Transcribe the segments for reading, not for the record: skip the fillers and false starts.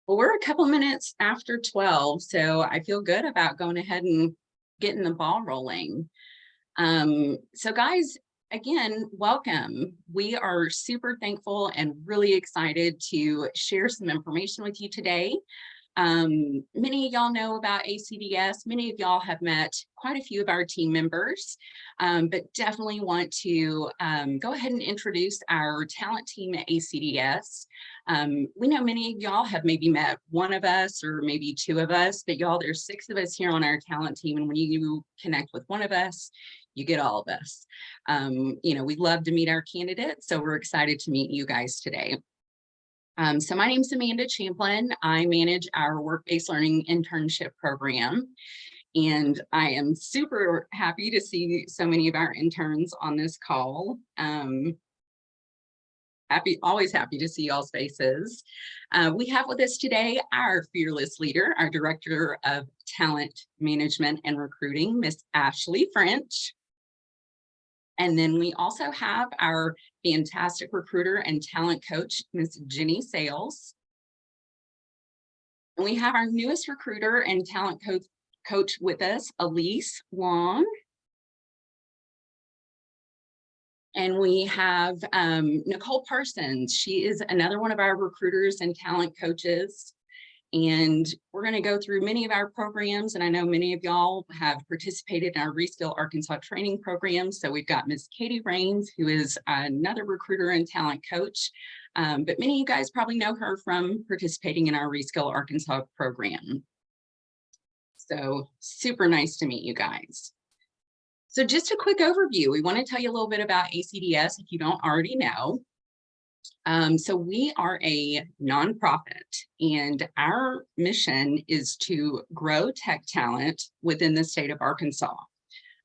Well, we're a couple minutes after 12, so I feel good about going ahead and getting the ball rolling. So guys, again, welcome. We are super thankful and really excited to share some information with you today. Many of y'all know about ACDS. Many of y'all have met quite a few of our team members, but definitely want to go ahead and introduce our talent team at ACDS. We know many of y'all have maybe met one of us or maybe two of us, but y'all, there's 6 of us here on our talent team. And when you connect with one of us, you get all of us. We love to meet our candidates, so we're excited to meet you guys today. So my name is Amanda Champlin. I manage our work-based learning internship program. And I am super happy to see so many of our interns on this call. Always happy to see y'all's faces. We have with us today our fearless leader, our Director of Talent Management and Recruiting, Miss Ashley French. And then we also have our fantastic recruiter and talent coach, Miss Jenny Sales. And we have our newest recruiter and talent coach with us, Elise Long. And we have Nicole Parsons. She is another one of our recruiters and talent coaches. And we're going to go through many of our programs. And I know many of y'all have participated in our Reskill Arkansas training program. So we've got Ms. Katie Rains, who is another recruiter and talent coach. But many of you guys probably know her from participating in our Reskill Arkansas program. So super nice to meet you guys. So just a quick overview. We want to tell you a little bit about ACDS if you don't already know. So we are a nonprofit, and our mission is to grow tech talent within the state of Arkansas.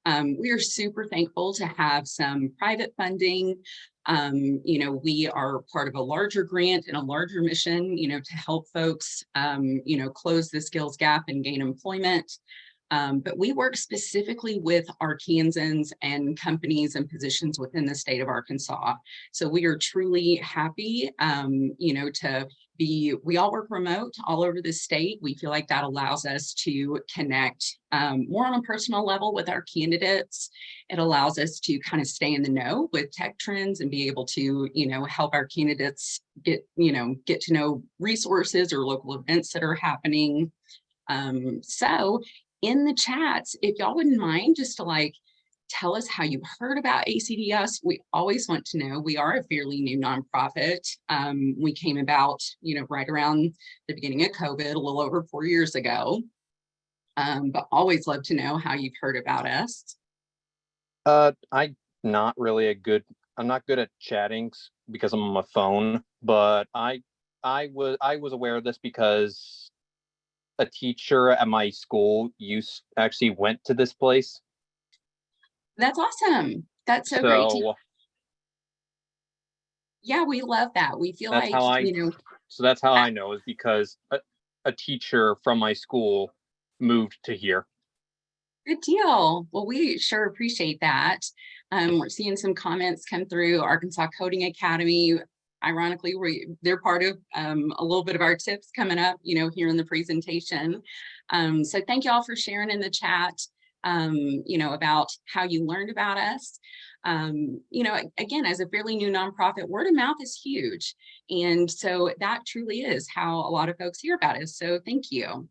We are super thankful to have some private funding. We are part of a larger grant and a larger mission, to help folks, close the skills gap and gain employment. But we work specifically with Arkansans and companies and positions within the state of Arkansas. So we are truly happy, we all work remote all over the state. We feel like that allows us to connect more on a personal level with our candidates. It allows us to kind of stay in the know with tech trends and be able to, help our candidates get to know resources or local events that are happening. So in the chats, if y'all wouldn't mind just to tell us how you heard about ACDS. We always want to know. We are a fairly new nonprofit. We came about, right around the beginning of COVID, a little over 4 years ago. But always love to know how you've heard about us. I'm not good at chatting because I'm on my phone, but I was aware of this because a teacher at my school actually went to this place. That's awesome. That's so great. Yeah, we love that. We feel that's so that's how I know, is because a teacher from my school moved to here. Good deal. Well, we sure appreciate that. We're seeing some comments come through. Arkansas Coding Academy, ironically, they're part of a little bit of our tips coming up, here in the presentation. So thank you all for sharing in the chat, about how you learned about us. Again, as a fairly new nonprofit, word of mouth is huge. And so that truly is how a lot of folks hear about us. So thank you.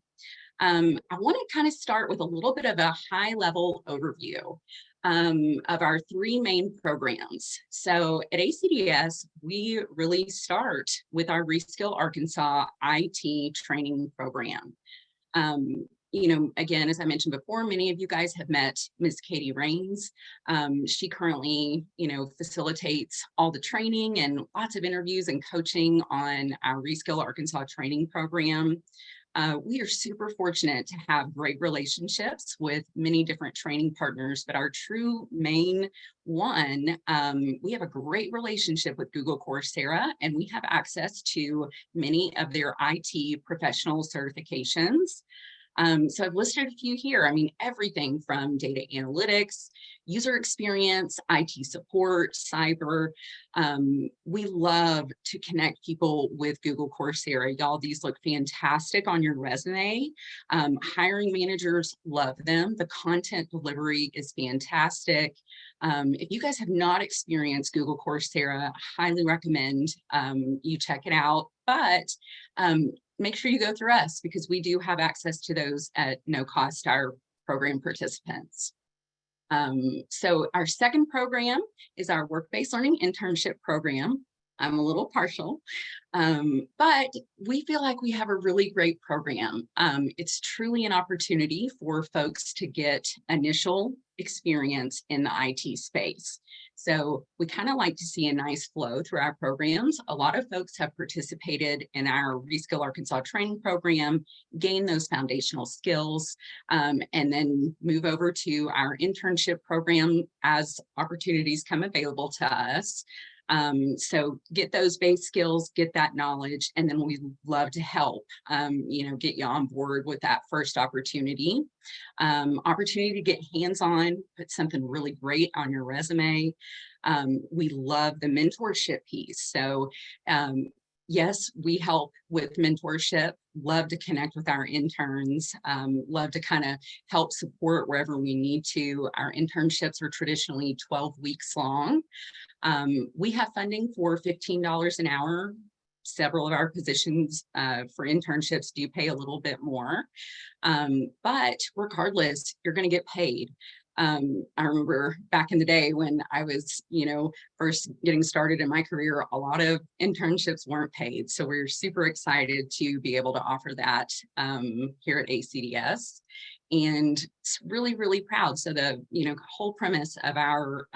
I want to kind of start with a little bit of a high level overview of our 3 main programs. So at ACDS, we really start with our Reskill Arkansas IT training program. Again, as I mentioned before, many of you guys have met Ms. Katie Rains. She currently, facilitates all the training and lots of interviews and coaching on our Reskill Arkansas training program. We are super fortunate to have great relationships with many different training partners, but our true main one, we have a great relationship with Google Coursera, and we have access to many of their IT professional certifications. So I've listed a few here. I mean, everything from data analytics, user experience, IT support, cyber. We love to connect people with Google Coursera. Y'all, these look fantastic on your resume. Hiring managers love them. The content delivery is fantastic. If you guys have not experienced Google Coursera, I highly recommend you check it out. But make sure you go through us because we do have access to those at no cost to our program participants. So our second program is our work-based learning internship program. I'm a little partial, but we feel like we have a really great program. It's truly an opportunity for folks to get initial experience in the IT space. So we kind of like to see a nice flow through our programs. A lot of folks have participated in our Reskill Arkansas training program, gain those foundational skills, and then move over to our internship program as opportunities come available to us. So get those base skills, get that knowledge, and then we'd love to help, get you on board with that first opportunity. Opportunity to get hands-on, put something really great on your resume. We love the mentorship piece. So yes, we help with mentorship, love to connect with our interns, love to kind of help support wherever we need to. Our internships are traditionally 12 weeks long. We have funding for $15 an hour. Several of our positions for internships do pay a little bit more, but regardless, you're going to get paid. I remember back in the day when I was, first getting started in my career, a lot of internships weren't paid. So we're super excited to be able to offer that here at ACDS. And it's really, really proud. So the, whole premise of our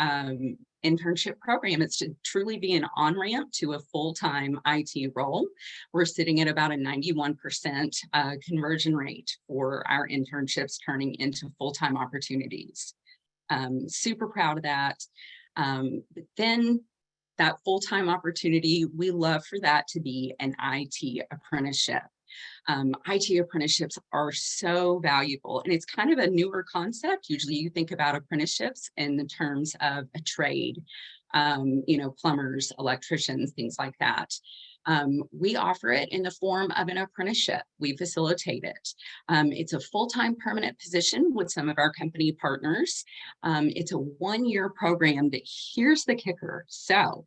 internship program is to truly be an on-ramp to a full-time IT role. We're sitting at about a 91% conversion rate for our internships turning into full-time opportunities. Super proud of that. But then that full-time opportunity, we love for that to be an IT apprenticeship. IT apprenticeships are so valuable, and it's kind of a newer concept. Usually you think about apprenticeships in the terms of a trade, plumbers, electricians, things like that. We offer it in the form of an apprenticeship. We facilitate it. It's a full-time permanent position with some of our company partners. It's a one-year program, but here's the kicker. So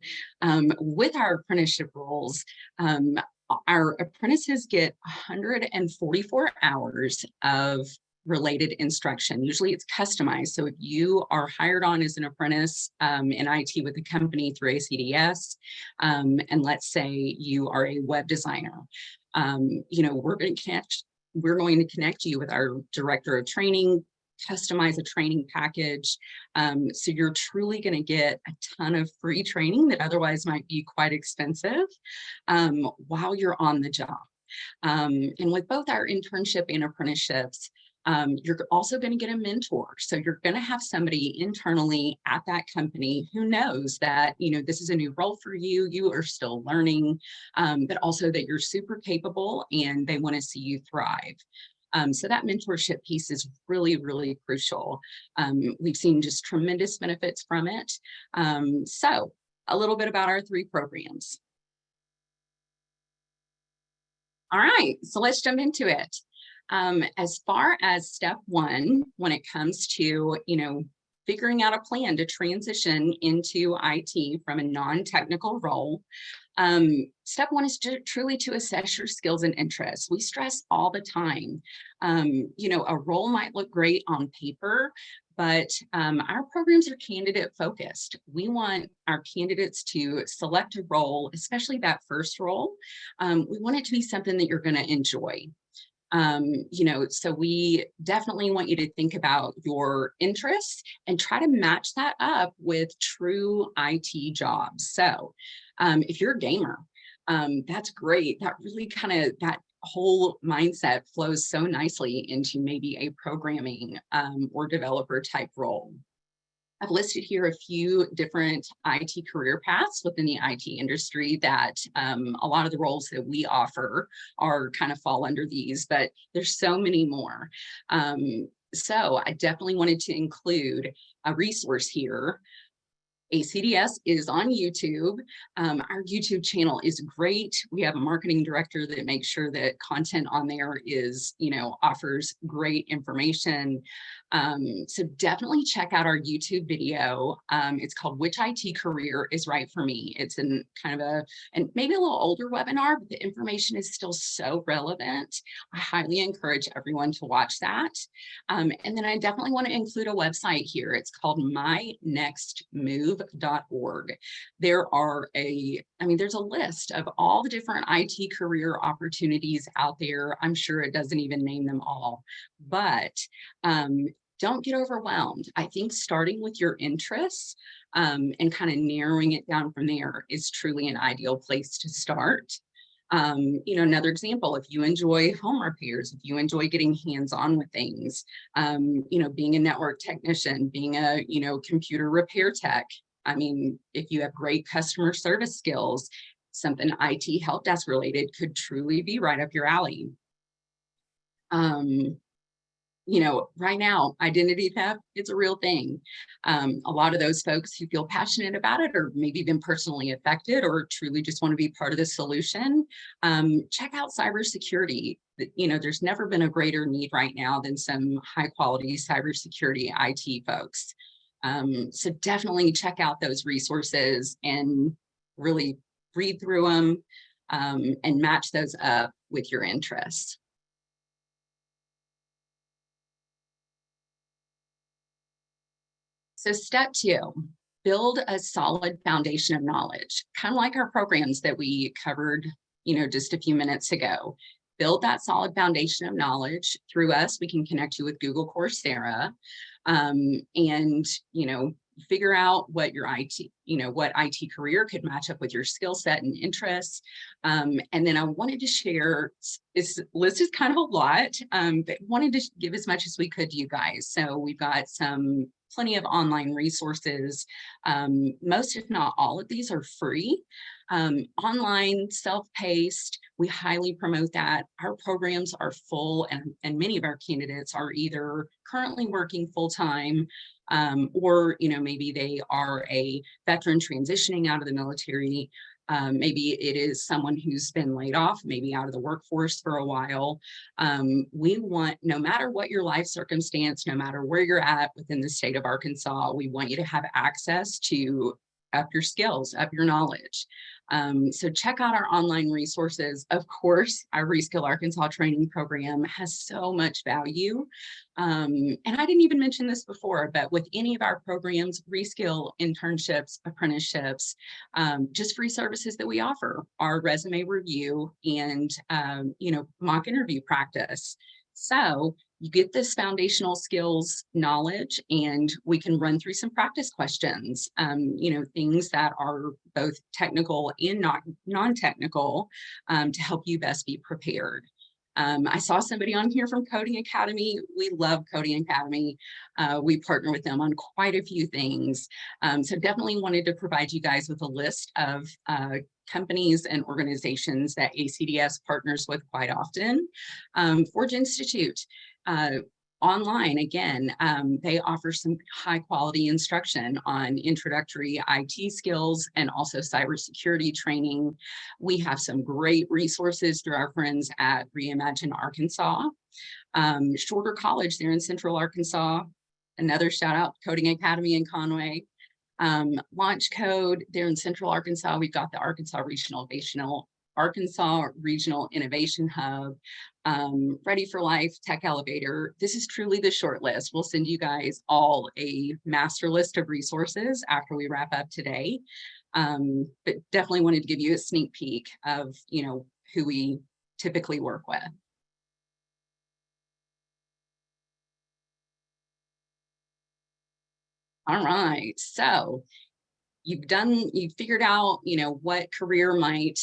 with our apprenticeship roles, our apprentices get 144 hours of related instruction. Usually it's customized. So if you are hired on as an apprentice in IT with a company through ACDS, and let's say you are a web designer, we're going to connect you with our director of training, customize a training package. So you're truly going to get a ton of free training that otherwise might be quite expensive while you're on the job. And with both our internship and apprenticeships, you're also going to get a mentor. So you're going to have somebody internally at that company who knows that, this is a new role for you. You are still learning, but also that you're super capable and they want to see you thrive. So that mentorship piece is really, really crucial. We've seen just tremendous benefits from it. So a little bit about our three programs. All right, so let's jump into it. As far as step one, when it comes to, figuring out a plan to transition into IT from a non-technical role, step one is truly to assess your skills and interests. We stress all the time, a role might look great on paper, but our programs are candidate focused. We want our candidates to select a role, especially that first role. We want it to be something that you're going to enjoy. So we definitely want you to think about your interests and try to match that up with true IT jobs. So if you're a gamer, that's great. That really that whole mindset flows so nicely into maybe a programming or developer type role. I've listed here a few different IT career paths within the IT industry that a lot of the roles that we offer are kind of fall under these, but there's so many more. So I definitely wanted to include a resource here. ACDS is on YouTube. Our YouTube channel is great. We have a marketing director that makes sure that content on there is, offers great information. So definitely check out our YouTube video. It's called Which IT Career is Right for Me? It's in kind of and maybe a little older webinar, but the information is still so relevant. I highly encourage everyone to watch that. And then I definitely want to include a website here. It's called mynextmove.org. There's a list of all the different IT career opportunities out there. I'm sure it doesn't even name them all, but don't get overwhelmed. I think starting with your interests and kind of narrowing it down from there is truly an ideal place to start. Another example, if you enjoy home repairs, if you enjoy getting hands-on with things, being a network technician, being a, computer repair tech. I mean, if you have great customer service skills, something IT help desk related could truly be right up your alley. Right now, identity theft, it's a real thing. A lot of those folks who feel passionate about it or maybe been personally affected or truly just want to be part of the solution, check out cybersecurity. There's never been a greater need right now than some high quality cybersecurity IT folks. So definitely check out those resources and really read through them and match those up with your interests. So step 2, build a solid foundation of knowledge, kind of like our programs that we covered, just a few minutes ago. Build that solid foundation of knowledge. Through us, we can connect you with Google Coursera, and, figure out what your what IT career could match up with your skill set and interests. And then I wanted to share, this list is kind of a lot, but wanted to give as much as we could to you guys. So we've got plenty of online resources. Most, if not all of these are free. Online, self-paced, we highly promote that. Our programs are full and many of our candidates are either currently working full-time or maybe they are a veteran transitioning out of the military. Maybe it is someone who's been laid off, maybe out of the workforce for a while. We want, no matter what your life circumstance, no matter where you're at within the state of Arkansas, we want you to have access to up your skills, up your knowledge. So check out our online resources. Of course, our Reskill Arkansas training program has so much value. And I didn't even mention this before, but with any of our programs, Reskill, internships, apprenticeships, just free services that we offer, our resume review and, mock interview practice. So you get this foundational skills knowledge and we can run through some practice questions, things that are both technical and non-technical to help you best be prepared. I saw somebody on here from Coding Academy. We love Coding Academy. We partner with them on quite a few things. So definitely wanted to provide you guys with a list of companies and organizations that ACDS partners with quite often. Forge Institute. Online, again, they offer some high quality instruction on introductory IT skills and also cybersecurity training. We have some great resources through our friends at Reimagine Arkansas. Shorter College there in Central Arkansas. Another shout out, Coding Academy in Conway. Launch Code there in Central Arkansas. We've got the Arkansas Regional Innovation Hub, Ready for Life, Tech Elevator. This is truly the short list. We'll send you guys all a master list of resources after we wrap up today. But definitely wanted to give you a sneak peek of, who we typically work with. All right, so you've figured out, what career might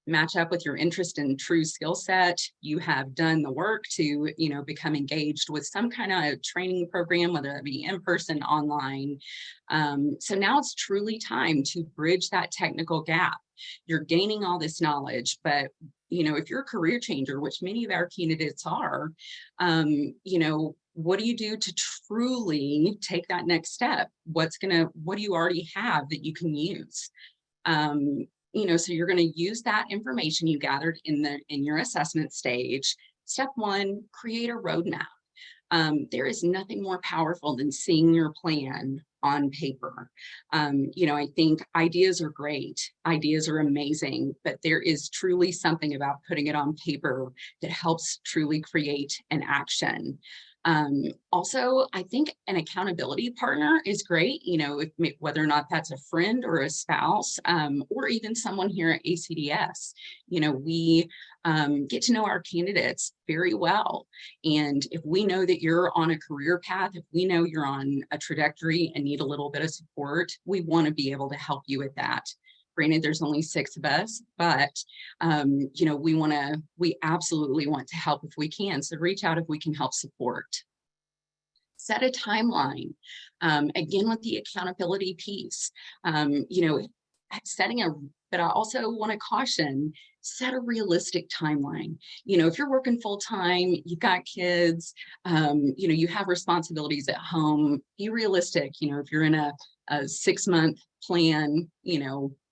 match up with your interest and true skill set. You have done the work to, become engaged with some kind of training program, whether that be in person, online. So now it's truly time to bridge that technical gap. You're gaining all this knowledge, but if you're a career changer, which many of our candidates are, what do you do to truly take that next step? What do you already have that you can use? So you're going to use that information you gathered in your assessment stage. Step one, create a roadmap. There is nothing more powerful than seeing your plan on paper. I think ideas are great, ideas are amazing, but there is truly something about putting it on paper that helps truly create an action. Also, I think an accountability partner is great, whether or not that's a friend or a spouse, or even someone here at ACDS. We get to know our candidates very well. And if we know that you're on a career path, if we know you're on a trajectory and need a little bit of support, we want to be able to help you with that. Granted, there's only 6 of us, but we absolutely want to help if we can. So reach out if we can help support. Set a timeline. Again, with the accountability piece, but I also want to caution, set a realistic timeline. If you're working full time, you've got kids, you have responsibilities at home, be realistic. If you're in a 6-month plan,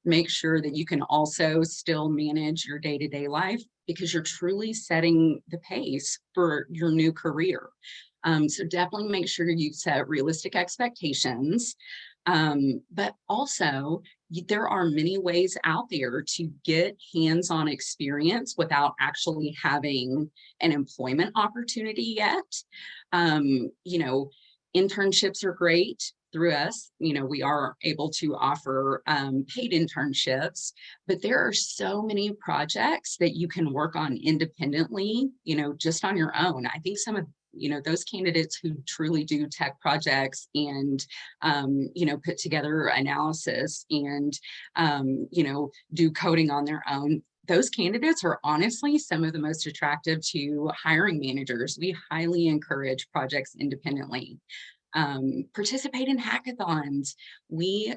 make sure that you can also still manage your day-to-day life, because you're truly setting the pace for your new career. So definitely make sure you set realistic expectations. But also, there are many ways out there to get hands-on experience without actually having an employment opportunity yet. Internships are great. Through us, we are able to offer paid internships, but there are so many projects that you can work on independently, just on your own. I think some of those candidates who truly do tech projects and put together analysis and do coding on their own, those candidates are honestly some of the most attractive to hiring managers. We highly encourage projects independently. Participate in hackathons.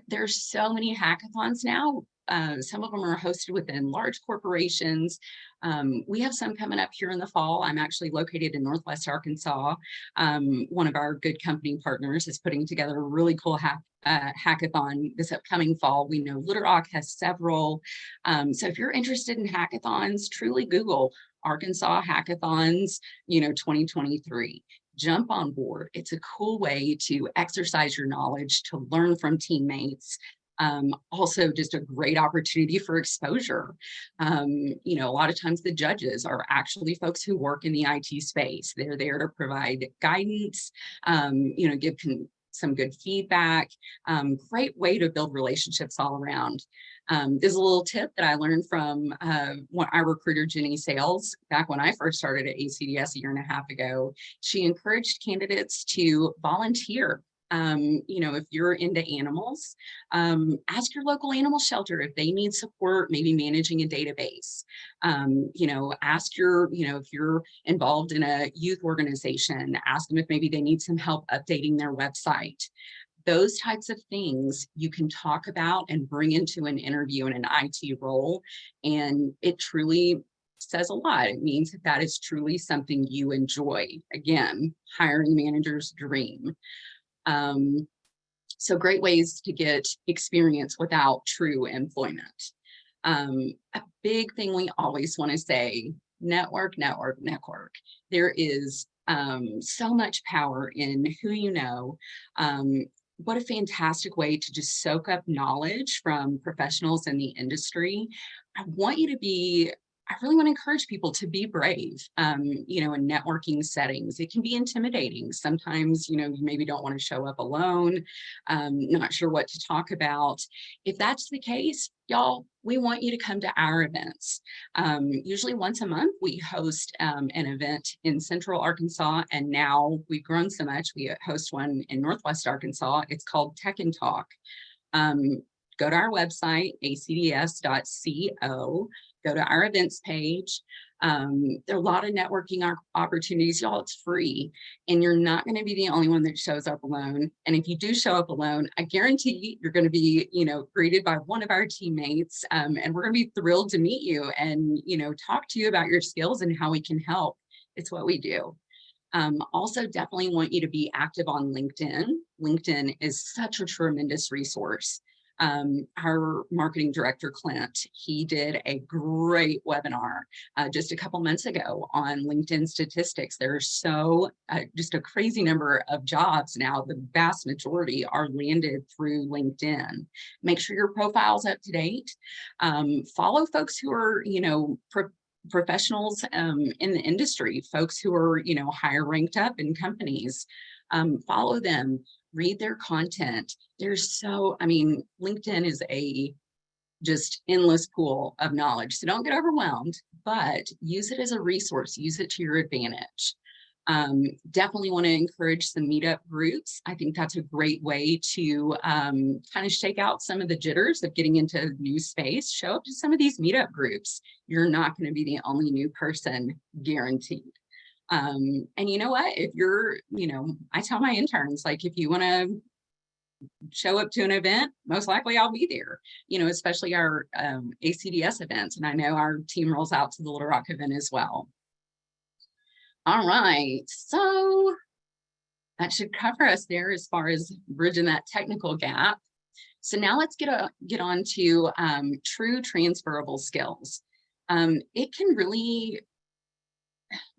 There's so many hackathons now. Some of them are hosted within large corporations. We have some coming up here in the fall. I'm actually located in Northwest Arkansas. One of our good company partners is putting together a really cool hackathon this upcoming fall. We know Little Rock has several. So if you're interested in hackathons, truly Google Arkansas hackathons, 2023. Jump on board. It's a cool way to exercise your knowledge, to learn from teammates. Also just a great opportunity for exposure. A lot of times the judges are actually folks who work in the IT space. They're there to provide guidance, give some good feedback. Great way to build relationships all around. There's a little tip that I learned from our recruiter, Jenny Sales, back when I first started at ACDS a 1.5 years ago. She encouraged candidates to volunteer. If you're into animals, ask your local animal shelter if they need support, maybe managing a database. Ask if you're involved in a youth organization, ask them if maybe they need some help updating their website. Those types of things you can talk about and bring into an interview in an IT role. And it truly says a lot. It means that is truly something you enjoy. Again, hiring manager's dream. So great ways to get experience without true employment. A big thing we always want to say, network. There is so much power in who you know. What a fantastic way to just soak up knowledge from professionals in the industry. I really want to encourage people to be brave, in networking settings. It can be intimidating. Sometimes, you maybe don't want to show up alone, not sure what to talk about. If that's the case, y'all, we want you to come to our events. Usually once a month, we host an event in Central Arkansas, and now we've grown so much, we host one in Northwest Arkansas. It's called Tech and Talk. Go to our website, acds.co. go to our events page. There are a lot of networking opportunities, y'all. It's free, and you're not going to be the only one that shows up alone. And if you do show up alone, I guarantee you're going to be, greeted by one of our teammates, and we're going to be thrilled to meet you and, talk to you about your skills and how we can help. It's what we do. Also, definitely want you to be active on LinkedIn. LinkedIn is such a tremendous resource. Our marketing director, Clint, he did a great webinar just a couple months ago on LinkedIn statistics. There's just a crazy number of jobs now. The vast majority are landed through LinkedIn. Make sure your profile's up to date. Follow folks who are, professionals in the industry, folks who are, higher ranked up in companies. Follow them. Read their content. LinkedIn is a just endless pool of knowledge. So don't get overwhelmed, but use it as a resource, use it to your advantage. Definitely want to encourage some meetup groups. I think that's a great way to kind of shake out some of the jitters of getting into a new space. Show up to some of these meetup groups. You're not going to be the only new person, guaranteed. And you know what, if you're, I tell my interns, like, if you want to show up to an event, most likely I'll be there, especially our ACDS events. And I know our team rolls out to the Little Rock event as well. All right, so that should cover us there as far as bridging that technical gap. So now let's get on to true transferable skills. It can really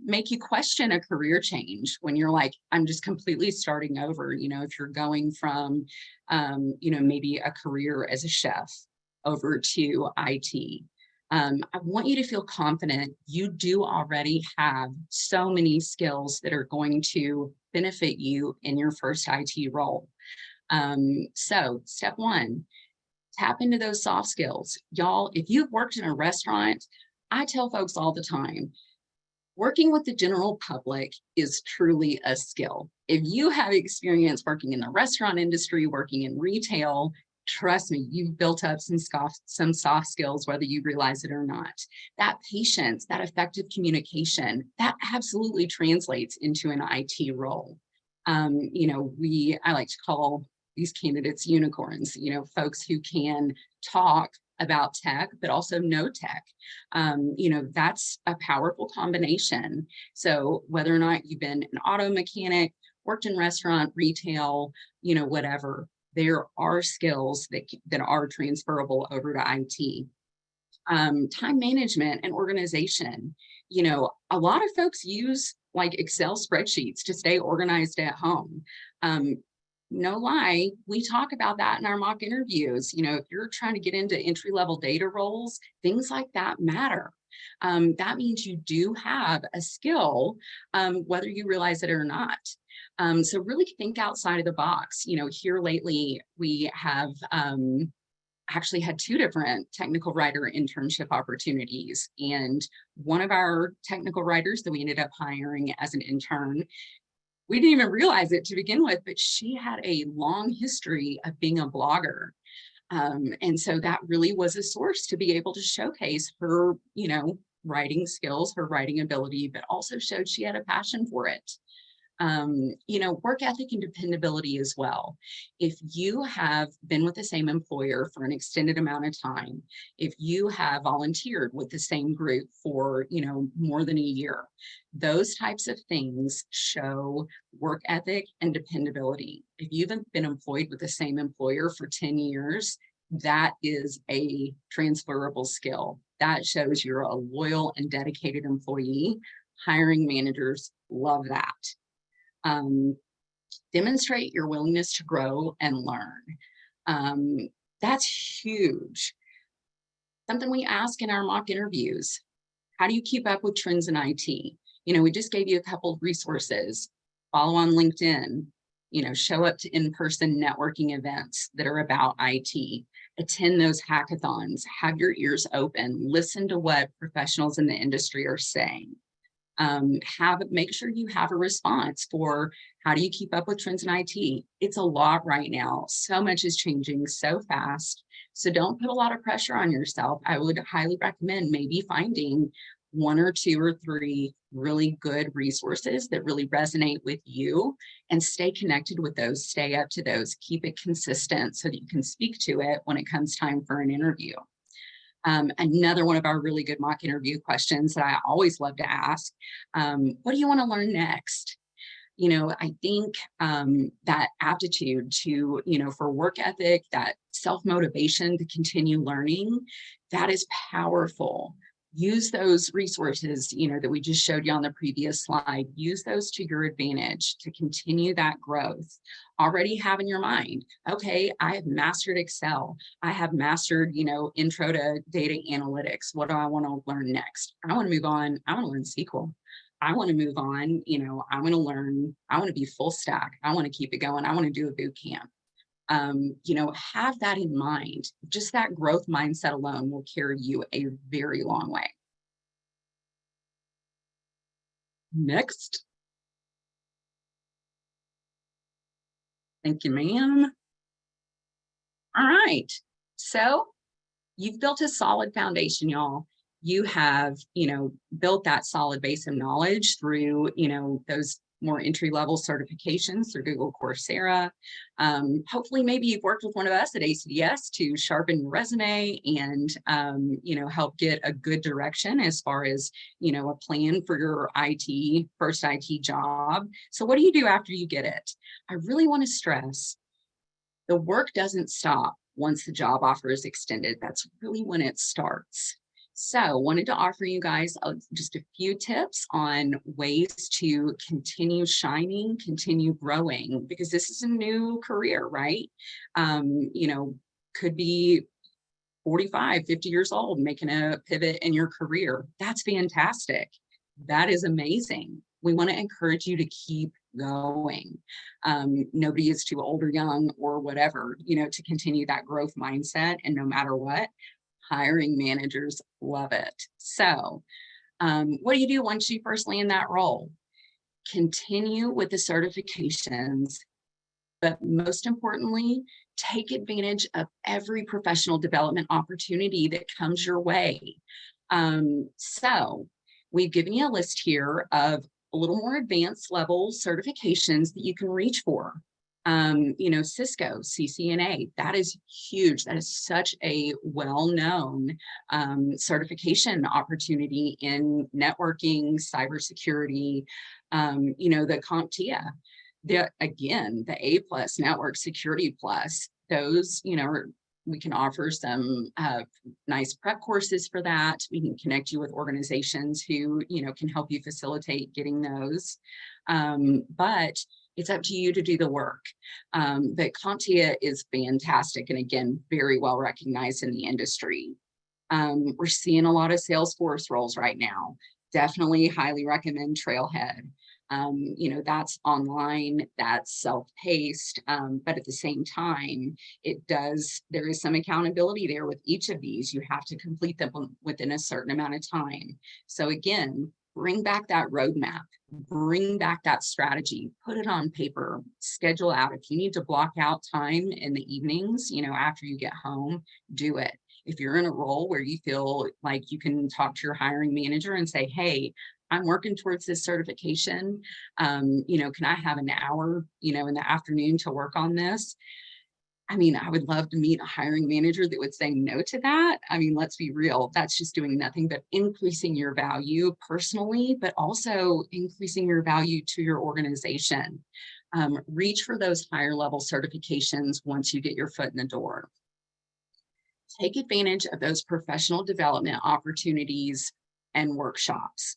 make you question a career change when you're like, I'm just completely starting over. If you're going from, maybe a career as a chef over to IT. I want you to feel confident. You do already have so many skills that are going to benefit you in your first IT role. So step one, tap into those soft skills. Y'all, if you've worked in a restaurant, I tell folks all the time, working with the general public is truly a skill. If you have experience working in the restaurant industry, working in retail, trust me, you've built up some soft skills, whether you realize it or not. That patience, that effective communication, that absolutely translates into an IT role. I like to call these candidates unicorns, folks who can talk about tech, but also know tech. That's a powerful combination. So whether or not you've been an auto mechanic, worked in restaurant, retail, whatever, there are skills that are transferable over to IT. Time management and organization. A lot of folks use like Excel spreadsheets to stay organized at home. No lie, we talk about that in our mock interviews. If you're trying to get into entry-level data roles, things like that matter. That means you do have a skill, whether you realize it or not. So really think outside of the box. Here lately, we have actually had 2 different technical writer internship opportunities. And one of our technical writers that we ended up hiring as an intern, we didn't even realize it to begin with, but she had a long history of being a blogger. And so that really was a source to be able to showcase her, writing skills, her writing ability, but also showed she had a passion for it. Work ethic and dependability as well. If you have been with the same employer for an extended amount of time, if you have volunteered with the same group for, more than a year, those types of things show work ethic and dependability. If you've been employed with the same employer for 10 years, that is a transferable skill. That shows you're a loyal and dedicated employee. Hiring managers love that. Demonstrate your willingness to grow and learn. That's huge. Something we ask in our mock interviews. How do you keep up with trends in IT? We just gave you a couple of resources. Follow on LinkedIn, show up to in-person networking events that are about IT. Attend those hackathons, have your ears open, listen to what professionals in the industry are saying. Make sure you have a response for how do you keep up with trends in IT? It's a lot right now. So much is changing so fast. So don't put a lot of pressure on yourself. I would highly recommend maybe finding 1 or 2 or 3 really good resources that really resonate with you, and stay connected with those, stay up to those, keep it consistent so that you can speak to it when it comes time for an interview. Another one of our really good mock interview questions that I always love to ask, what do you want to learn next? I think that aptitude to, for work ethic, that self-motivation to continue learning, that is powerful. Use those resources, that we just showed you on the previous slide. Use those to your advantage to continue that growth. Already have in your mind, okay, I have mastered Excel. I have mastered, intro to data analytics. What do I want to learn next? I want to move on. I want to learn SQL. I want to move on, I want to learn, I want to be full stack. I want to keep it going. I want to do a boot camp. Have that in mind. Just that growth mindset alone will carry you a very long way. Next. Thank you, ma'am. All right. So you've built a solid foundation, y'all. You have, built that solid base of knowledge through, those more entry-level certifications through Google Coursera. Hopefully, maybe you've worked with one of us at ACDS to sharpen your resume and, help get a good direction as far as, a plan for your first IT job. So what do you do after you get it? I really want to stress, the work doesn't stop once the job offer is extended. That's really when it starts. So wanted to offer you guys just a few tips on ways to continue shining, continue growing, because this is a new career, right? Could be 45, 50 years old, making a pivot in your career. That's fantastic. That is amazing. We want to encourage you to keep going. Nobody is too old or young or whatever, to continue that growth mindset. And no matter what, hiring managers love it. So what do you do once you first land that role? Continue with the certifications, but most importantly, take advantage of every professional development opportunity that comes your way. So we've given you a list here of a little more advanced level certifications that you can reach for. Cisco, CCNA, that is huge. That is such a well-known certification opportunity in networking, cybersecurity, the CompTIA. Again, the A+ Network Security Plus, those, we can offer some nice prep courses for that. We can connect you with organizations who, can help you facilitate getting those. But it's up to you to do the work. But CompTIA is fantastic and again, very well recognized in the industry. We're seeing a lot of Salesforce roles right now. Definitely highly recommend Trailhead. That's online, that's self-paced, but at the same time, there is some accountability there with each of these. You have to complete them within a certain amount of time. So again, bring back that roadmap, bring back that strategy, put it on paper, schedule out. If you need to block out time in the evenings, after you get home, do it. If you're in a role where you feel like you can talk to your hiring manager and say, hey, I'm working towards this certification. Can I have an hour, in the afternoon to work on this? I would love to meet a hiring manager that would say no to that. Let's be real. That's just doing nothing but increasing your value personally, but also increasing your value to your organization. Reach for those higher level certifications once you get your foot in the door. Take advantage of those professional development opportunities and workshops.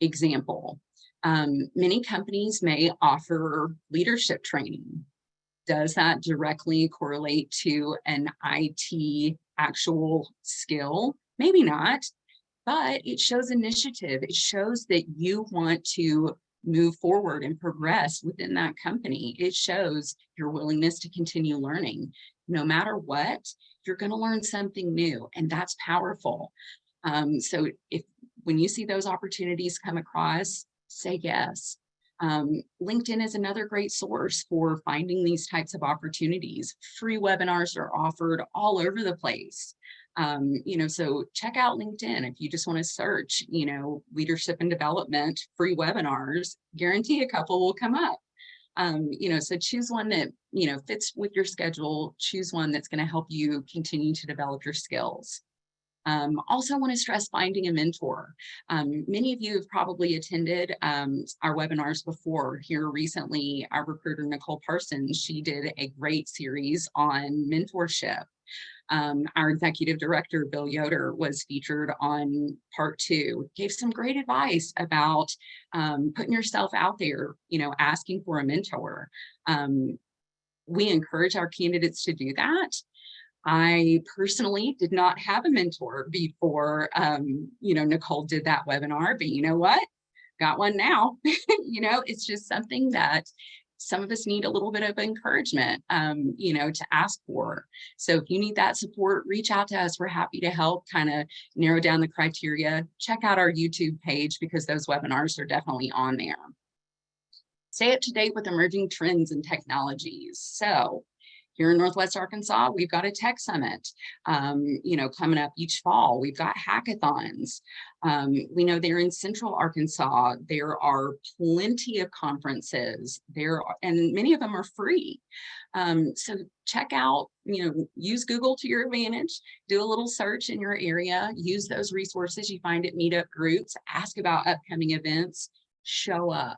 Example, many companies may offer leadership training. Does that directly correlate to an IT actual skill? Maybe not, but it shows initiative. It shows that you want to move forward and progress within that company. It shows your willingness to continue learning. No matter what, you're going to learn something new, and that's powerful. So when you see those opportunities come across, say yes. LinkedIn is another great source for finding these types of opportunities. Free webinars are offered all over the place. So check out LinkedIn if you just want to search, leadership and development, free webinars, guarantee a couple will come up. So choose one that, fits with your schedule, choose one that's going to help you continue to develop your skills. Also want to stress finding a mentor. Many of you have probably attended our webinars before. Here recently, our recruiter, Nicole Parsons, she did a great series on mentorship. Our executive director, Bill Yoder, was featured on part 2, gave some great advice about putting yourself out there, asking for a mentor. We encourage our candidates to do that. I personally did not have a mentor before, Nicole did that webinar, but you know what? Got one now. It's just something that some of us need a little bit of encouragement, to ask for. So if you need that support, reach out to us. We're happy to help kind of narrow down the criteria. Check out our YouTube page because those webinars are definitely on there. Stay up to date with emerging trends and technologies. So here in Northwest Arkansas, we've got a tech summit, coming up each fall. We've got hackathons. We know they're in Central Arkansas. There are plenty of conferences there, and many of them are free. So check out, use Google to your advantage, do a little search in your area, use those resources you find at meetup groups, ask about upcoming events, show up,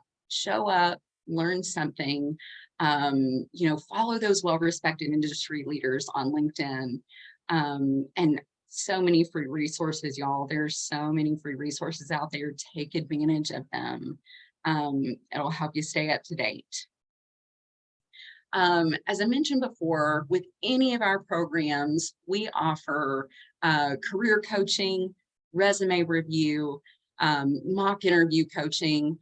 learn something. Follow those well-respected industry leaders on LinkedIn, and so many free resources, y'all. There's so many free resources out there. Take advantage of them. It'll help you stay up to date. As I mentioned before, with any of our programs, we offer career coaching, resume review, mock interview coaching.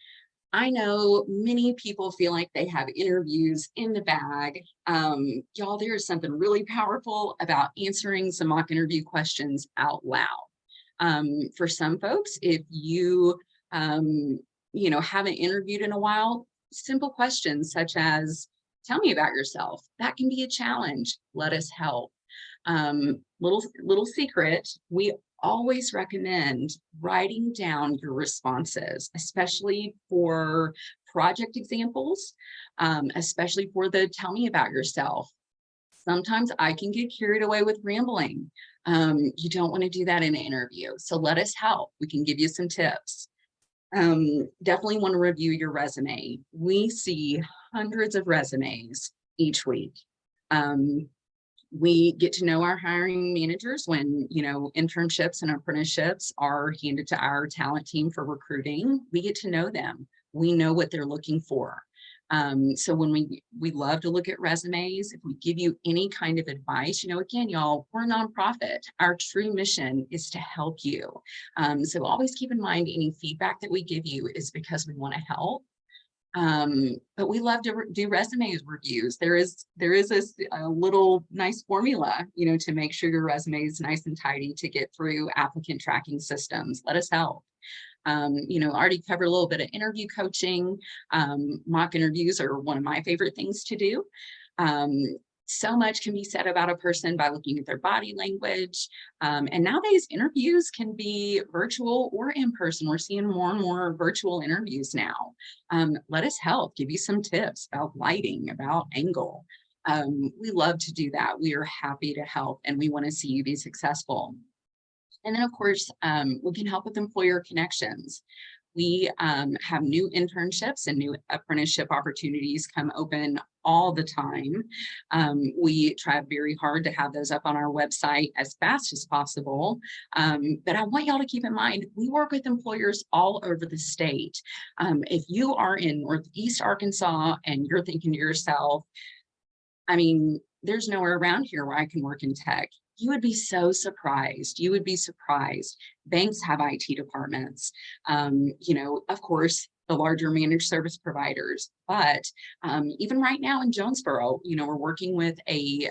I know many people feel like they have interviews in the bag. Y'all, there is something really powerful about answering some mock interview questions out loud. For some folks, if you, haven't interviewed in a while, simple questions such as, tell me about yourself. That can be a challenge. Let us help. Little secret, we always recommend writing down your responses, especially for project examples, especially for the tell me about yourself. Sometimes I can get carried away with rambling. You don't want to do that in an interview. So let us help. We can give you some tips. Definitely want to review your resume. We see hundreds of resumes each week. We get to know our hiring managers when, internships and apprenticeships are handed to our talent team for recruiting. We get to know them. We know what they're looking for. So when we love to look at resumes, if we give you any kind of advice, again, y'all, we're a nonprofit. Our true mission is to help you. So always keep in mind any feedback that we give you is because we want to help. But we love to do resume reviews. There is a little nice formula, to make sure your resume is nice and tidy to get through applicant tracking systems. Let us help. Already covered a little bit of interview coaching. Mock interviews are one of my favorite things to do. So much can be said about a person by looking at their body language. And nowadays, interviews can be virtual or in person. We're seeing more and more virtual interviews now. Let us help, give you some tips about lighting, about angle. We love to do that. We are happy to help, and we want to see you be successful. And then, of course, we can help with employer connections. We have new internships and new apprenticeship opportunities come open all the time. We try very hard to have those up on our website as fast as possible. But I want y'all to keep in mind, we work with employers all over the state. If you are in Northeast Arkansas and you're thinking to yourself, there's nowhere around here where I can work in tech. You would be so surprised. You would be surprised. Banks have IT departments. Of course, the larger managed service providers. But even right now in Jonesboro, we're working with a,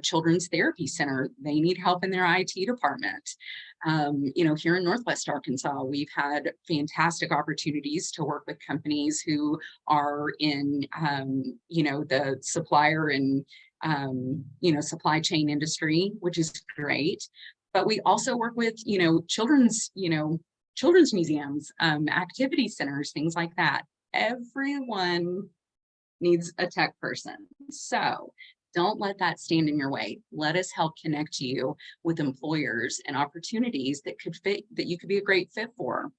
children's therapy center. They need help in their IT department. Here in Northwest Arkansas, we've had fantastic opportunities to work with companies who are in, the supplier and, supply chain industry, which is great. But we also work with, children's museums, activity centers, things like that. Everyone needs a tech person. So don't let that stand in your way. Let us help connect you with employers and opportunities that could fit, that you could be a great fit for.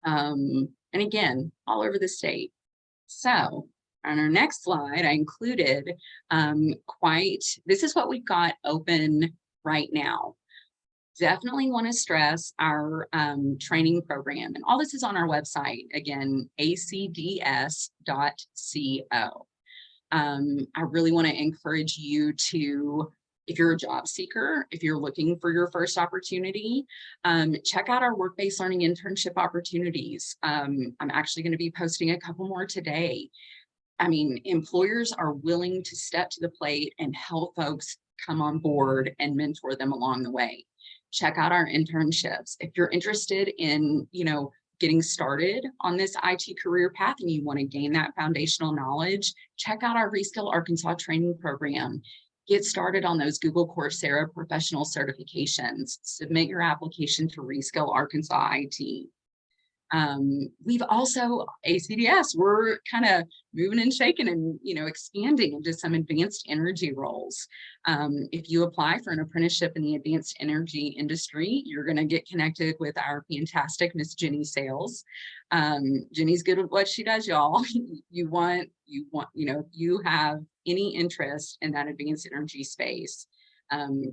And again, all over the state. So on our next slide, I included this is what we've got open right now. Definitely want to stress our training program, and all this is on our website, again, acds.co. I really want to encourage you to, if you're a job seeker, if you're looking for your first opportunity, check out our work-based learning internship opportunities. I'm actually going to be posting a couple more today. I mean, employers are willing to step to the plate and help folks come on board and mentor them along the way. Check out our internships. If you're interested in, getting started on this IT career path and you want to gain that foundational knowledge, check out our Reskill Arkansas training program. Get started on those Google Coursera professional certifications. Submit your application to Reskill Arkansas IT. We've also, ACDS, we're kind of moving and shaking and, expanding into some advanced energy roles. If you apply for an apprenticeship in the advanced energy industry, you're going to get connected with our fantastic Miss Jenny Sales. Jenny's good at what she does, y'all. You have any interest in that advanced energy space,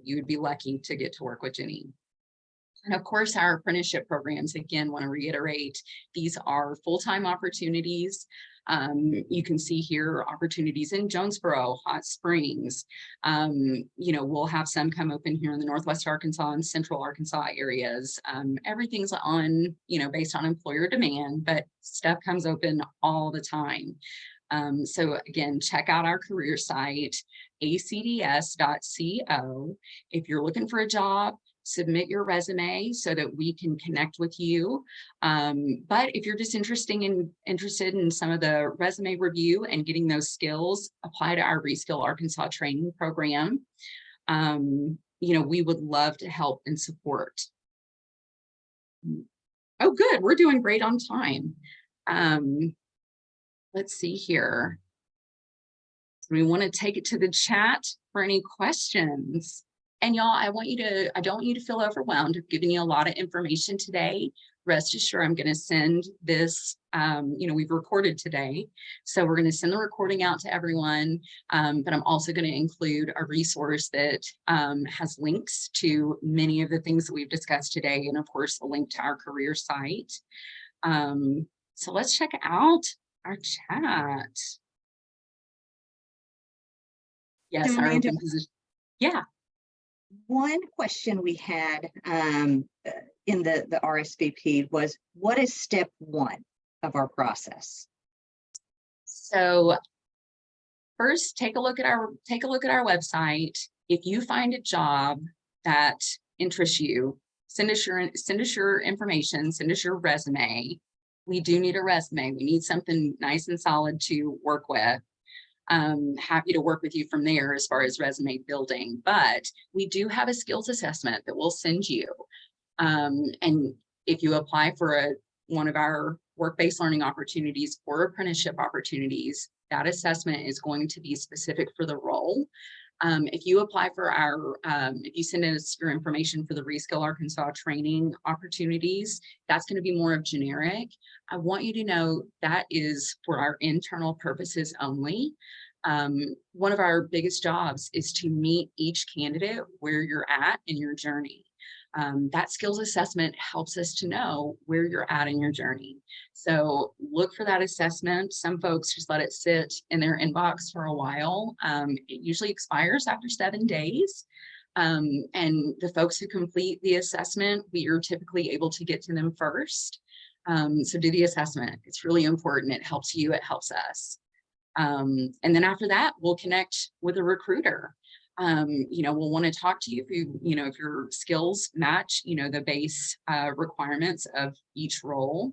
you would be lucky to get to work with Jenny. And of course, our apprenticeship programs, again, want to reiterate, these are full-time opportunities. You can see here opportunities in Jonesboro, Hot Springs. We'll have some come open here in the Northwest Arkansas and Central Arkansas areas. Everything's on, based on employer demand, but stuff comes open all the time. So again, check out our career site, acds.co. If you're looking for a job, submit your resume so that we can connect with you. But if you're just interested in some of the resume review and getting those skills, apply to our Reskill Arkansas training program. We would love to help and support. Oh, good. We're doing great on time. Let's see here. We want to take it to the chat for any questions. And y'all, I don't want you to feel overwhelmed. I've given you a lot of information today. Rest assured, I'm going to send this, we've recorded today. So we're going to send the recording out to everyone. But I'm also going to include a resource that has links to many of the things that we've discussed today. And of course, a link to our career site. So let's check out our chat. Yes, So, our Amanda, open position. Yeah. One question we had in the RSVP was, what is step one of our process? So first, take a look at our website. If you find a job that interests you, send us your information, send us your resume. We do need a resume. We need something nice and solid to work with. Happy to work with you from there as far as resume building, but we do have a skills assessment that we'll send you. And if you apply for one of our work-based learning opportunities or apprenticeship opportunities, that assessment is going to be specific for the role. If you apply for if you send us your information for the Reskill Arkansas training opportunities, that's going to be more of generic. I want you to know that is for our internal purposes only. One of our biggest jobs is to meet each candidate where you're at in your journey. That skills assessment helps us to know where you're at in your journey. So look for that assessment. Some folks just let it sit in their inbox for a while. It usually expires after 7 days. And the folks who complete the assessment, we are typically able to get to them first. So do the assessment. It's really important. It helps you, it helps us. And then after that, we'll connect with a recruiter. We'll want to talk to you if your skills match, the base requirements of each role.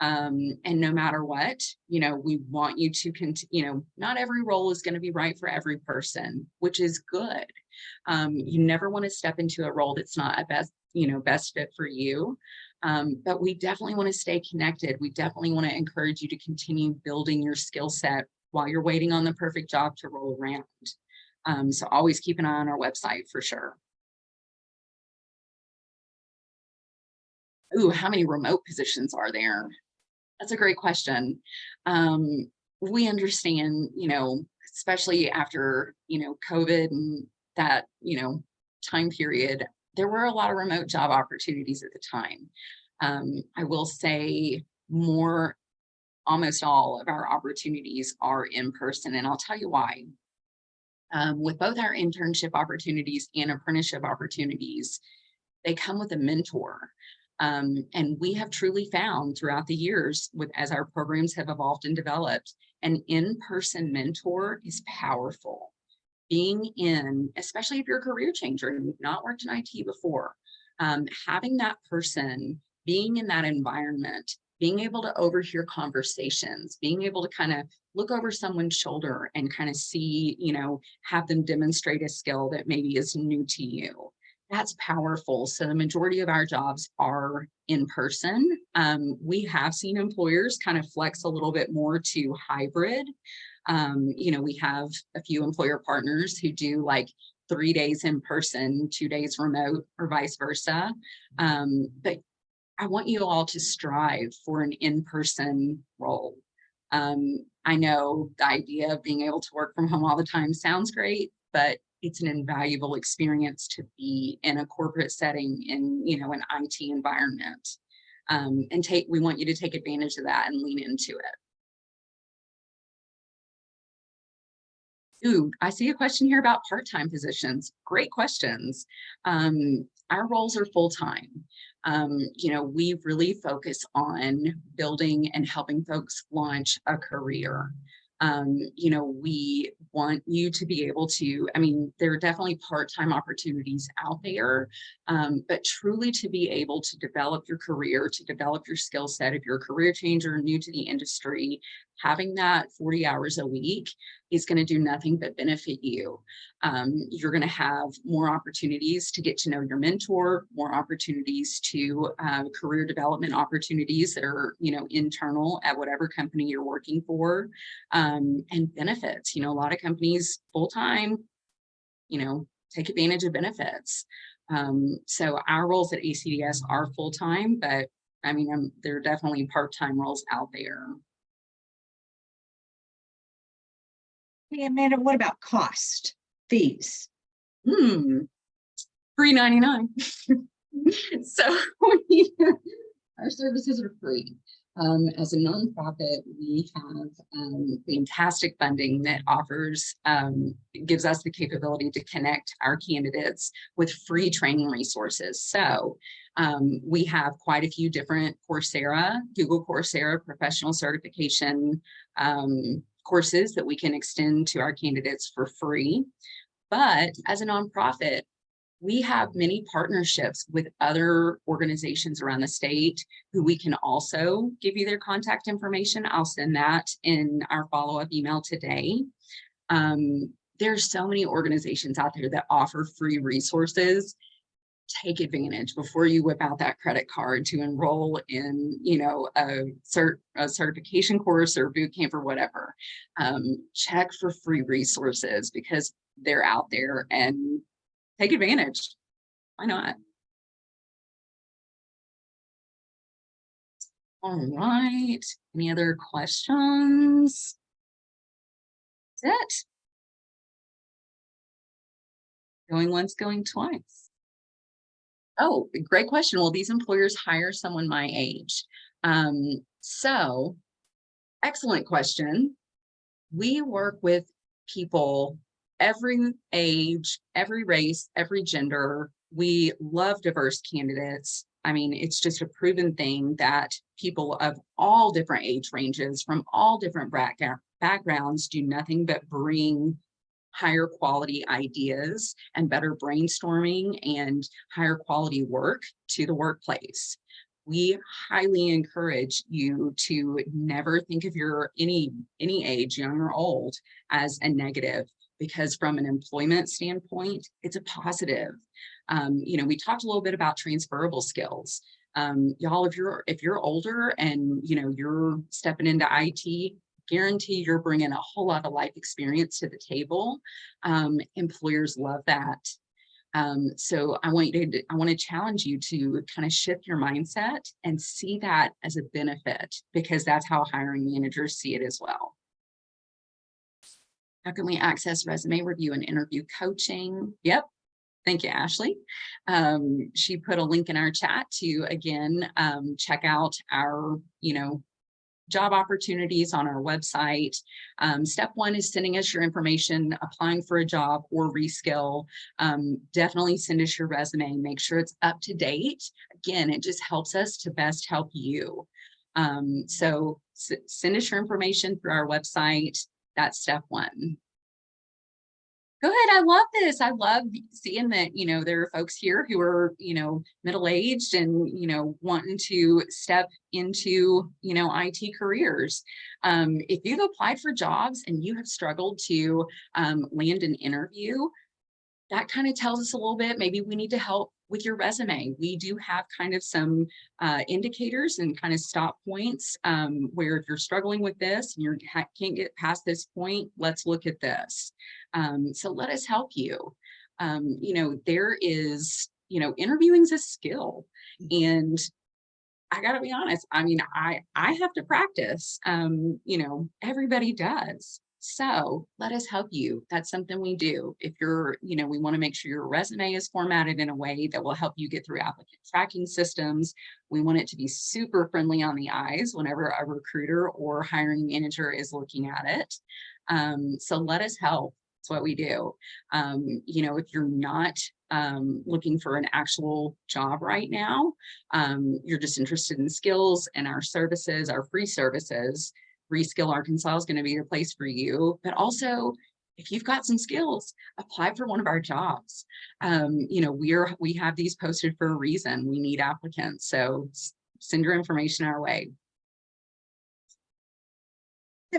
And no matter what, we want you to continue, not every role is going to be right for every person, which is good. You never want to step into a role that's not a best fit for you. But we definitely want to stay connected. We definitely want to encourage you to continue building your skill set while you're waiting on the perfect job to roll around. So always keep an eye on our website for sure. Ooh, how many remote positions are there? That's a great question. We understand, especially after, COVID and that, time period, there were a lot of remote job opportunities at the time. I will say almost all of our opportunities are in person, and I'll tell you why. With both our internship opportunities and apprenticeship opportunities, they come with a mentor. And we have truly found throughout the years, as our programs have evolved and developed, an in-person mentor is powerful. Especially if you're a career changer and you've not worked in IT before, having that person, being in that environment, being able to overhear conversations, being able to kind of look over someone's shoulder and kind of see, have them demonstrate a skill that maybe is new to you. That's powerful. So the majority of our jobs are in person. We have seen employers kind of flex a little bit more to hybrid. We have a few employer partners who do like 3 days in person, 2 days remote, or vice versa. But I want you all to strive for an in-person role. I know the idea of being able to work from home all the time sounds great, but it's an invaluable experience to be in a corporate setting in, an IT environment. We want you to take advantage of that and lean into it. Ooh, I see a question here about part-time positions. Great questions. Our roles are full-time. We really focus on building and helping folks launch a career. We want you to be able to, there are definitely part-time opportunities out there, but truly to be able to develop your career, to develop your skill set, if you're a career changer, new to the industry, having that 40 hours a week is going to do nothing but benefit you. You're going to have more opportunities to get to know your mentor, more opportunities to career development opportunities that are, internal at whatever company you're working for, and benefits. A lot of companies full-time, take advantage of benefits. So our roles at ACDS are full-time, but there are definitely part-time roles out there. Hey, Amanda, what about cost, fees? $3.99. So our services are free. As a nonprofit, we have fantastic funding that gives us the capability to connect our candidates with free training resources. So we have quite a few different Google Coursera professional certification courses that we can extend to our candidates for free. But as a nonprofit, we have many partnerships with other organizations around the state who we can also give you their contact information. I'll send that in our follow-up email today. There's so many organizations out there that offer free resources. Take advantage before you whip out that credit card to enroll in, a certification course or boot camp or whatever. Check for free resources because they're out there, and take advantage. Why not? All right. Any other questions? That's it. Going once, going twice. Oh, great question. Will these employers hire someone my age? So excellent question. We work with people every age, every race, every gender. We love diverse candidates. I mean, it's just a proven thing that people of all different age ranges from all different backgrounds do nothing but bring higher quality ideas and better brainstorming and higher quality work to the workplace. We highly encourage you to never think of your any age, young or old, as a negative, because from an employment standpoint, it's a positive. You know, we talked a little bit about transferable skills. Y'all, if you're older and you know you're stepping into IT, guarantee you're bringing a whole lot of life experience to the table. Employers love that. So I want to challenge you to kind of shift your mindset and see that as a benefit, because that's how hiring managers see it as well. How can we access resume review and interview coaching? Yep. Thank you, Ashley. She put a link in our chat to, again, check out our, you know, job opportunities on our website. Step one is sending us your information, applying for a job or reskill. Definitely send us your resume, make sure it's up to date. Again, it just helps us to best help you. So send us your information through our website. That's step one. Good. I love this. I love seeing that, you know, there are folks here who are, you know, middle-aged and, you know, wanting to step into, you know, IT careers. If you've applied for jobs and you have struggled to land an interview, that kind of tells us a little bit, maybe we need to help with your resume. We do have kind of some indicators and kind of stop points where if you're struggling with this and you can't get past this point, let's look at this. So let us help you. You know, there is, you know, interviewing is a skill, and I gotta be honest, I mean, I have to practice, you know, everybody does. So let us help you. That's something we do. If you're, you know, we want to make sure your resume is formatted in a way that will help you get through applicant tracking systems. We want it to be super friendly on the eyes whenever a recruiter or hiring manager is looking at it. So let us help. That's what we do. You know, if you're not looking for an actual job right now, you're just interested in skills and our services, our free services, Reskill Arkansas is going to be your place for you. But also, if you've got some skills, apply for one of our jobs. You know, we have these posted for a reason. We need applicants, so send your information our way.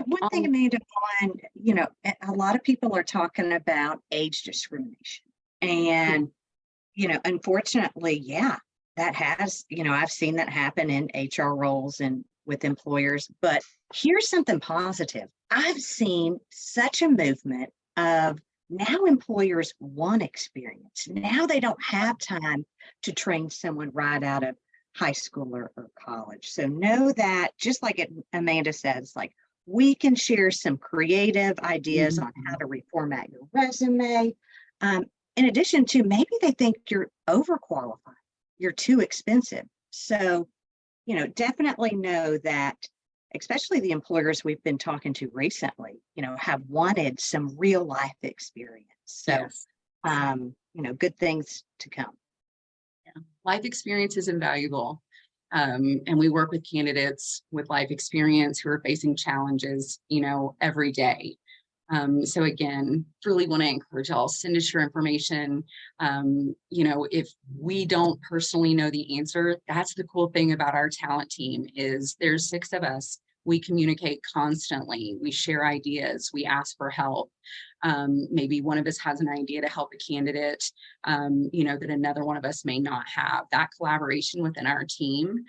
One thing, Amanda, on, you know, a lot of people are talking about age discrimination, and you know, unfortunately, yeah, that has, you know, I've seen that happen in HR roles and with employers. But here's something positive. I've seen such a movement of now employers want experience. Now they don't have time to train someone right out of high school or college. So know that, just like Amanda says, like, we can share some creative ideas on how to reformat your resume. In addition to, maybe they think you're overqualified, you're too expensive. So, you know, definitely know that, especially the employers we've been talking to recently, you know, have wanted some real life experience. So, yes. You know, good things to come. Yeah. Life experience is invaluable. And we work with candidates with life experience who are facing challenges, you know, every day. So again, really want to encourage y'all, send us your information. You know, if we don't personally know the answer, that's the cool thing about our talent team is there's 6 of us. We communicate constantly. We share ideas. We ask for help. Maybe one of us has an idea to help a candidate, you know, that another one of us may not have. That collaboration within our team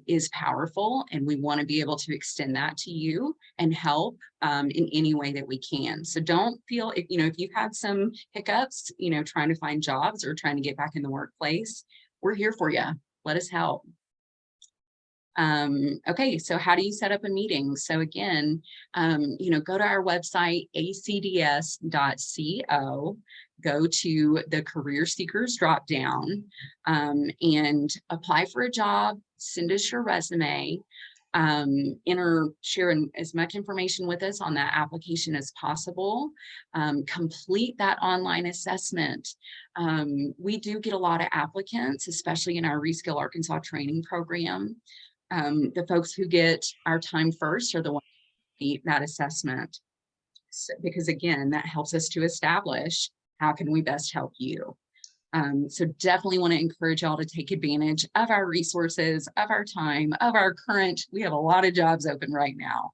is powerful, and we want to be able to extend that to you and help in any way that we can. So don't feel, you know, if you've had some hiccups, you know, trying to find jobs or trying to get back in the workplace, we're here for you. Let us help. Okay, so how do you set up a meeting? So again, you know, go to our website, acds.co, go to the career seekers drop down and apply for a job, send us your resume. share as much information with us on that application as possible. Complete that online assessment. We do get a lot of applicants, especially in our Reskill Arkansas training program. The folks who get our time first are the ones who complete that assessment. Because again, that helps us to establish how can we best help you. So definitely want to encourage y'all to take advantage of our resources, of our time, of our current, we have a lot of jobs open right now.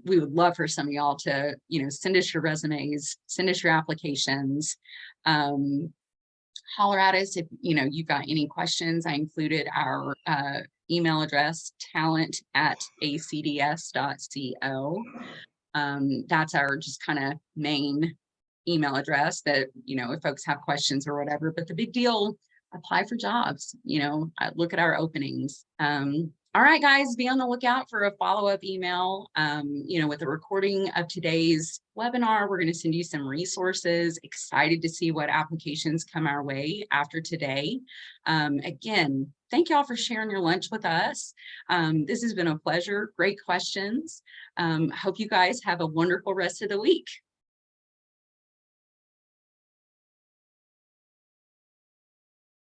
We would love for some of y'all to, send us your resumes, send us your applications, holler at us if, you've got any questions. I included our email address, talent@acds.co. That's our just kind of main email address that, if folks have questions or whatever, but the big deal, apply for jobs, look at our openings. All right, guys, be on the lookout for a follow-up email, with a recording of today's webinar. We're going to send you some resources. Excited to see what applications come our way after today. Again, thank y'all for sharing your lunch with us. This has been a pleasure. Great questions. Hope you guys have a wonderful rest of the week.